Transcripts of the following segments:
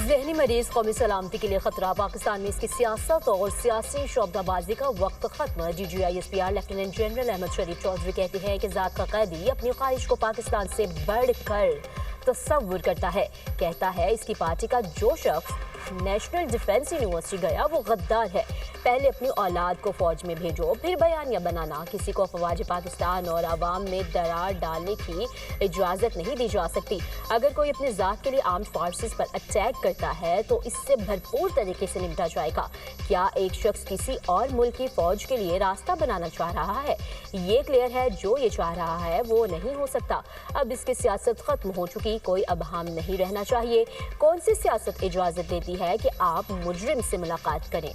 ज़हनी मरीज कौमी सलामती के लिए खतरा। पाकिस्तान में इसकी सियासत और सियासी शोबदाबाजी का वक्त खत्म। DGI-SPR लेफ्टिनेंट जनरल अहमद शरीफ चौधरी कहते हैं कि ज़ात का कैदी अपनी ख्वाहिश को पाकिस्तान से बढ़कर तस्वुर करता है। कहता है इसकी पार्टी का जो शख्स नेशनल डिफेंस यूनिवर्सिटी गया वो गद्दार है। पहले अपनी औलाद को फौज में भेजो, फिर बयानिया बनाना। किसी को अफवाज पाकिस्तान और आवाम में दरार डालने की इजाज़त नहीं दी जा सकती। अगर कोई अपनी ज़ात के लिए आर्म्ड फोर्सेस पर अटैक करता है तो इससे भरपूर तरीके से निपटा जाएगा। क्या एक शख्स किसी और मुल्क की फौज के लिए रास्ता बनाना चाह रहा है? ये क्लियर है, जो ये चाह रहा है वो नहीं हो सकता। अब इसकी सियासत खत्म हो चुकी, कोई अबहम नहीं रहना चाहिए। कौन सी सियासत इजाज़त देती है कि आप मुजरिम से मुलाकात करें?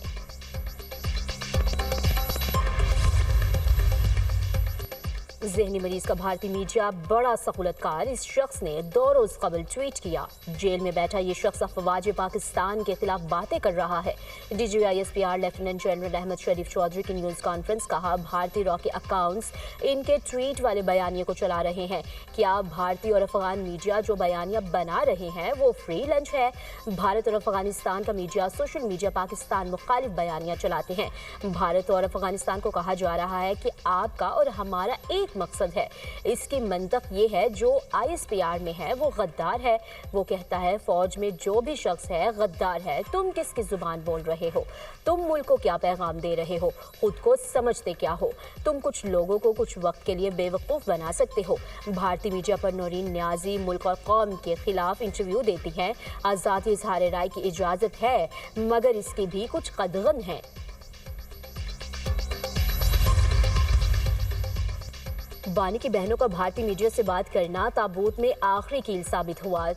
ज़हनी मरीज का भारतीय मीडिया बड़ा सहूलतकार। इस शख्स ने 2 रोज़ कबल ट्वीट किया, जेल में बैठा ये शख्स अफवाज पाकिस्तान के खिलाफ बातें कर रहा है। DGI-SPR लेफ्टिनेंट जनरल अहमद शरीफ चौधरी की न्यूज़ कॉन्फ्रेंस। कहा भारतीय रॉ के अकाउंट्स इनके ट्वीट वाले बयानिया को चला रहे हैं। क्या भारतीय और अफगान मीडिया जो बयानिया बना रहे हैं वो फ्री लंच है? भारत और अफगानिस्तान का मीडिया, सोशल मीडिया पाकिस्तान मुखालिफ बयानिया चलाते हैं। भारत और अफगानिस्तान को कहा जा रहा है कि आपका और हमारा एक मकसद है। इसकी मंतक ये है जो ISPR में है वो गद्दार है। वो कहता है फौज में जो भी शख्स है गद्दार है। तुम किसकी जुबान बोल रहे हो? तुम मुल्क को क्या पैगाम दे रहे हो? खुद को समझते क्या हो? तुम कुछ लोगों को कुछ वक्त के लिए बेवकूफ़ बना सकते हो। भारतीय मीडिया पर नौरीन न्याजी मुल्क और कौम के खिलाफ इंटरव्यू देती हैं। आज़ादी इजहार राय की इजाज़त है, मगर इसकी भी कुछ कदगन है। बानी की बहनों का भारतीय मीडिया से बात करना ताबूत में आखिरी कील साबित हुआ।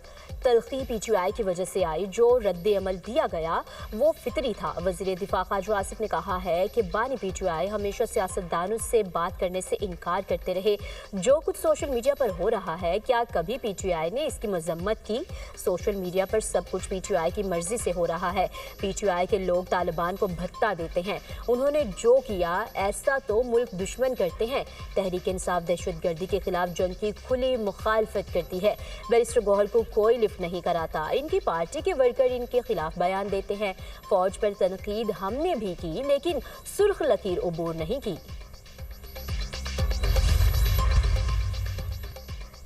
तलखी PTI की वजह से आई। जो रद्द अमल दिया गया वो फितरी था। वज़ीर दिफा ख्वाजा आसिफ ने कहा है कि बानी PTI हमेशा सियासतदानों से बात करने से इनकार करते रहे। जो कुछ सोशल मीडिया पर हो रहा है, क्या कभी PTI ने इसकी मजम्मत की? सोशल मीडिया पर सब कुछ PTI की मर्जी से हो रहा है। PTI के लोग तालिबान को भत्ता देते हैं। उन्होंने जो किया ऐसा तो मुल्क दुश्मन करते हैं। तहरीक इंसाफ दहशतगर्दी के खिलाफ जंग की खुली मुखालफत करती है। बैरिस्टर गौहर को कोई लिफ्ट नहीं कराता। इनकी पार्टी के वर्कर इनके खिलाफ बयान देते हैं। फौज पर तनकीद हमने भी की, लेकिन सुर्ख लकीर उबूर नहीं की।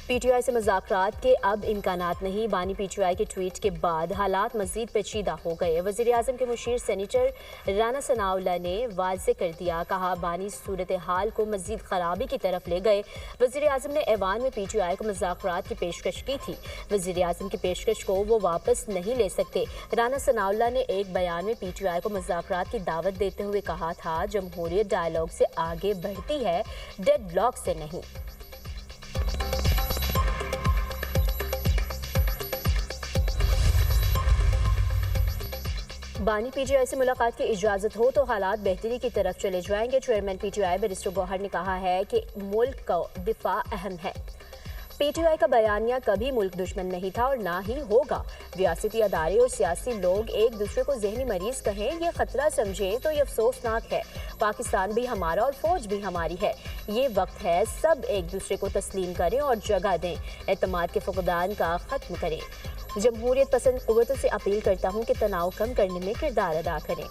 PTI से मुज़ाकरात के अब इम्कानात नहीं। बानी PTI के ट्वीट के बाद हालात मज़ीद पेचीदा हो गए। वज़ीर आज़म के मुशीर सेनेटर राना सनाउल्लाह ने वाज़े कर दिया। कहा बानी सूरत हाल को मज़ीद ख़राबी की तरफ ले गए। वज़ीर आज़म ने ऐवान में PTI को मुज़ाकरात की पेशकश की थी। वज़ीर आज़म की पेशकश को वो वापस नहीं ले सकते। राना सनाउल्लाह ने एक बयान में PTI को मुज़ाकरात की दावत देते हुए कहा था, जमहूरियत डायलॉग से आगे बढ़ती है, डेडलॉक से नहीं। बानी PTI से मुलाकात की इजाज़त हो तो हालात बेहतरी की तरफ चले जाएंगे। चेयरमैन PTI बैरिस्टर गौहर ने कहा है कि मुल्क का दिफा अहम है। PTI का बयानिया कभी मुल्क दुश्मन नहीं था और ना ही होगा। रियासती अदारे और सियासी लोग एक दूसरे को ज़हनी मरीज कहें, ये ख़तरा समझें तो ये अफसोसनाक है। पाकिस्तान भी हमारा और फ़ौज भी हमारी है। ये वक्त है सब एक दूसरे को तस्लीम करें और जगह दें। एतमाद के फुक़दान का ख़त्म करें। जमहूरियत पसंद क़ुव्वतों से अपील करता हूँ कि तनाव कम करने में किरदार अदा करें।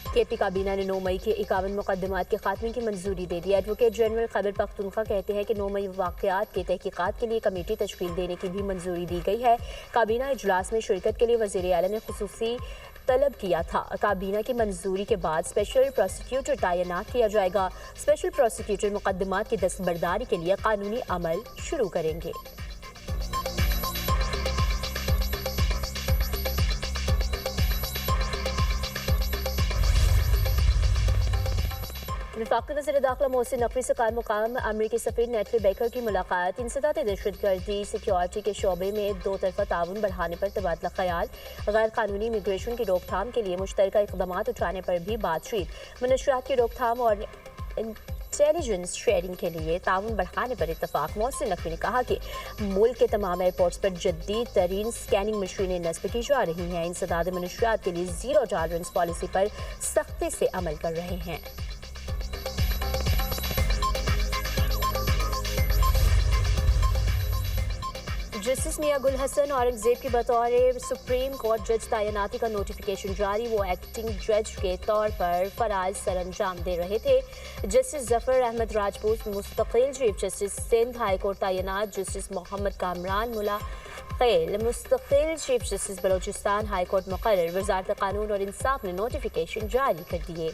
KP काबीना ने 9 मई के 51 मुकदमात के खात्मे की मंजूरी दे दी। एडवोकेट जनरल खैबर पख्तूनख्वा कहते हैं कि 9 मई वाक़यात के तहकीकात के लिए कमेटी तश्कील देने की भी मंजूरी दी गई है। काबीना इजलास में शिरकत के लिए वज़ीर आला ने खुसूसी तलब किया था। काबीना की मंजूरी के बाद स्पेशल प्रोसिक्यूटर तैनात किया जाएगा। स्पेशल प्रोसिक्यूटर मुकदमात की दस्तबरदारी के लिए कानूनी अमल शुरू करेंगे। वफाकी वज़ीर दाखिला मोहसिन नकवी से क़ायम मुक़ाम अमरीकी सफ़ीर नेटली बेकर की मुलाकात। इंसदाद दहशतगर्दी सिक्योरिटी के शोबे में 2 तरफ़ा ताउन बढ़ाने पर तबादला ख्याल। गैर कानूनी इमिग्रेशन की रोकथाम के लिए मुश्तरका इक़दाम उठाने पर भी बातचीत। मनशियात की रोकथाम और इंटेलिजेंस शेयरिंग के लिए ताउन बढ़ाने पर इत्तफाक। मोहसिन नकवी ने कहा कि मुल्क के तमाम एयरपोर्ट्स पर जदीद तरीन स्कैनिंग मशीनें नस्ब की जा रही हैं। इंसदाद मनशियात के लिए ज़ीरो टॉलरेंस पॉलिसी पर सख्ती से अमल कर रहे हैं। जस्टिस मियां गुल हसन औरंगजेब की बतौर सुप्रीम कोर्ट जज तैनाती का नोटिफिकेशन जारी। वो एक्टिंग जज के तौर पर फराज सर अंजाम दे रहे थे। जस्टिस जफर अहमद राजपूत मुस्तकिल chief justice Sindh high court तैनात। जस्टिस मोहम्मद कामरान मुला खैल मुस्तकिल chief justice Balochistan high court मुकर्रर। वजारत कानून और इंसाफ ने नोटिफिकेशन जारी कर दिए।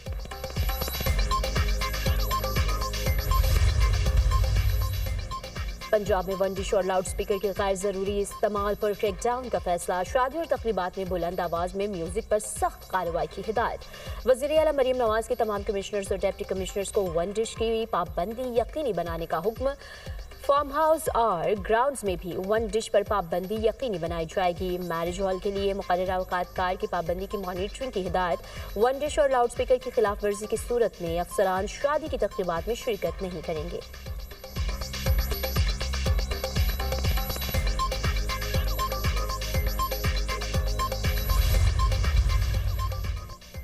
पंजाब में वन डिश और लाउड स्पीकर के गैर जरूरी इस्तेमाल पर क्रैकडाउन का फैसला। शादी और तकरीबात में बुलंद आवाज में म्यूजिक पर सख्त कार्रवाई की हिदायत। वज़ीर आला मरीम नवाज के तमाम कमिश्नर्स और डिप्टी कमिश्नर्स को वन डिश की पाबंदी यकीनी बनाने का हुक्म। फार्म हाउस और ग्राउंड्स में भी वन डिश पर पाबंदी यकीनी बनाई जाएगी। मैरिज हॉल के लिए मुकर्ररा औकात की पाबंदी की मॉनिटरिंग की हिदायत। वन डिश और लाउड स्पीकर की खिलाफ वर्जी की सूरत में अफसरान शादी की तकरीबात में शिरकत नहीं करेंगे।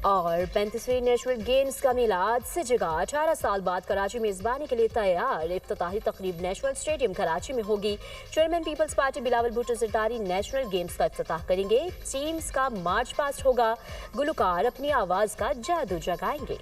और 35वीं नेशनल गेम्स का मेला आज से जगह 18 साल बाद कराची मेजबानी के लिए तैयार। इफ्तिताही तकरीब नेशनल स्टेडियम कराची में होगी। Chairman Peoples Party Bilawal Bhutto Zardari national games का इफ्तिताह करेंगे। टीम्स का मार्च पास्ट होगा। गुलकार अपनी आवाज का जादू जगाएंगे।